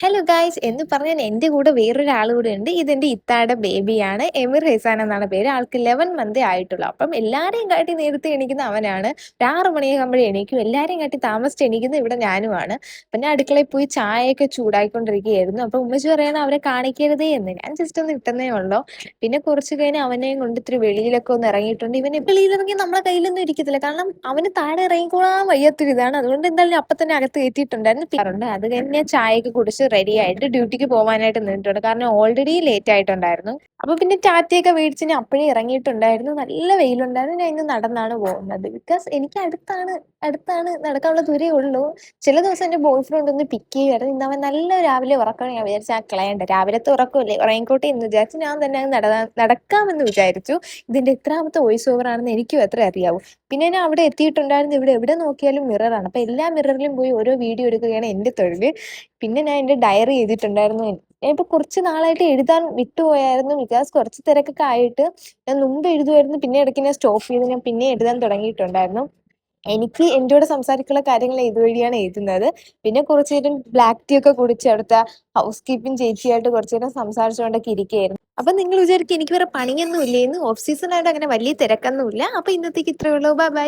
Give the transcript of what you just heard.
Hello guys എന്ന് പറഞ്ഞാൽ എൻ്റെ കൂടെ വേറൊരാൾ കൂടെ ഉണ്ട്. ഇതെൻ്റെ ഇത്താടെ ബേബിയാണ്. എമിർ ഹൈസാൻ എന്നാണ് പേര്. ആൾക്ക് 11 മന്തേ ആയിട്ടുള്ളൂ. അപ്പം എല്ലാരെയും കാട്ടി നേരത്തെ എണീക്കുന്ന അവനാണ്. ഒരു 6 മണിയാകുമ്പോഴേ എണീക്കും. എല്ലാരെയും കാട്ടി താമസിച്ച് എണീക്കുന്നത് ഇവിടെ ഞാനുമാണ്. അപ്പം ഞാൻ അടുക്കളയിൽ പോയി ചായയൊക്കെ ചൂടാക്കിക്കൊണ്ടിരിക്കുകയായിരുന്നു. അപ്പം ഉമ്മച്ചി പറയണം അവരെ കാണിക്കരുതേ എന്ന്. ഞാൻ ജസ്റ്റ് ഒന്ന് ഇട്ടെന്നേ ഉള്ളൂ. പിന്നെ കുറച്ച് കഴിഞ്ഞ് അവനെയും കൊണ്ട് ഇത്തിരി വെളിയിലൊക്കെ ഒന്ന് ഇറങ്ങിയിട്ടുണ്ട്. ഇവന് വെളിയിലിറങ്ങി നമ്മളെ കയ്യിലൊന്നും ഇരിക്കത്തില്ല. കാരണം അവന് താഴെ ഇറങ്ങിക്കോളാൻ വയ്യാത്തൊരു ഇതാണ്. അതുകൊണ്ട് എന്തായാലും അപ്പം തന്നെ അകത്ത് കയറ്റിയിട്ടുണ്ടായിരുന്നു. അത് കഴിഞ്ഞ് ഞാൻ ചായയൊക്കെ കുടിച്ച് റെഡി ആയിട്ട് ഡ്യൂട്ടിക്ക് പോകാനായിട്ട് നിന്നിട്ടുണ്ട്. കാരണം ഓൾറെഡി ലേറ്റ് ആയിട്ടുണ്ടായിരുന്നു. അപ്പൊ പിന്നെ ടാറ്റയൊക്കെ മേടിച്ച് ഞാൻ അപ്പോഴേ ഇറങ്ങിയിട്ടുണ്ടായിരുന്നു. നല്ല വെയിലുണ്ടായിരുന്നു. ഞാൻ ഇന്ന് നടന്നാണ് പോകുന്നത്. ബിക്കോസ് എനിക്ക് അടുത്താണ് നടക്കാനുള്ള ദൂരേ ഉള്ളൂ. ചില ദിവസം എൻ്റെ ബോയ് ഫ്രണ്ട് ഒന്ന് പിക്ക് ചെയ്യുമായിരുന്നു. ഇന്ന് അവൻ നല്ല രാവിലെ ഉറക്കം. ഞാൻ വിചാരിച്ച ആ കളയണ്ട, രാവിലത്തെ ഉറക്കമല്ലേ, ഉറങ്ങിക്കോട്ടെ എന്ന് വിചാരിച്ച് ഞാൻ തന്നെ അങ്ങ് നടക്കാമെന്ന് വിചാരിച്ചു. ഇതിന്റെ എത്രാമത്തെ വോയിസ് ഓവർ ആണെന്ന് എനിക്കും അത്ര അറിയാവൂ. പിന്നെ ഞാൻ അവിടെ എത്തിയിട്ടുണ്ടായിരുന്നു. ഇവിടെ എവിടെ നോക്കിയാലും മിററാണ്. അപ്പൊ എല്ലാ മിററിലും പോയി ഓരോ വീഡിയോ എടുക്കുകയാണ് എൻ്റെ തൊഴിൽ. പിന്നെ ഞാൻ എൻ്റെ ഡയറി എഴുതിയിട്ടുണ്ടായിരുന്നു. ഇപ്പൊ കുറച്ച് നാളായിട്ട് എഴുതാൻ വിട്ടുപോയായിരുന്നു. ബിക്കോസ് കുറച്ച് തിരക്കൊക്കെ ആയിട്ട് ഞാൻ മുമ്പ് എഴുതുമായിരുന്നു. പിന്നെ ഇടയ്ക്ക് ഞാൻ സ്റ്റോപ്പ് ചെയ്ത് ഞാൻ പിന്നെ എഴുതാൻ തുടങ്ങിയിട്ടുണ്ടായിരുന്നു. എനിക്ക് എൻ്റെ കൂടെ സംസാരിക്കാനുള്ള കാര്യങ്ങൾ ഇതുവഴിയാണ് എഴുതുന്നത്. പിന്നെ കുറച്ച് നേരം ബ്ലാക്ക് ടീ ഒക്കെ കുടിച്ച് അവിടുത്തെ ഹൗസ് കീപ്പിംഗ് ചേച്ചിയായിട്ട് കുറച്ച് നേരം സംസാരിച്ചുകൊണ്ടൊക്കെ ഇരിക്കുകയായിരുന്നു. അപ്പൊ നിങ്ങൾ വിചാരിക്കും എനിക്ക് വേറെ പണിയൊന്നും ഇല്ലേന്ന്. ഓഫ് സീസൺ ആയിട്ട് അങ്ങനെ വലിയ തിരക്കൊന്നും ഇല്ല. അപ്പൊ ഇന്നത്തേക്ക് ഇത്രയേ ഉള്ളൂ. Bye bye.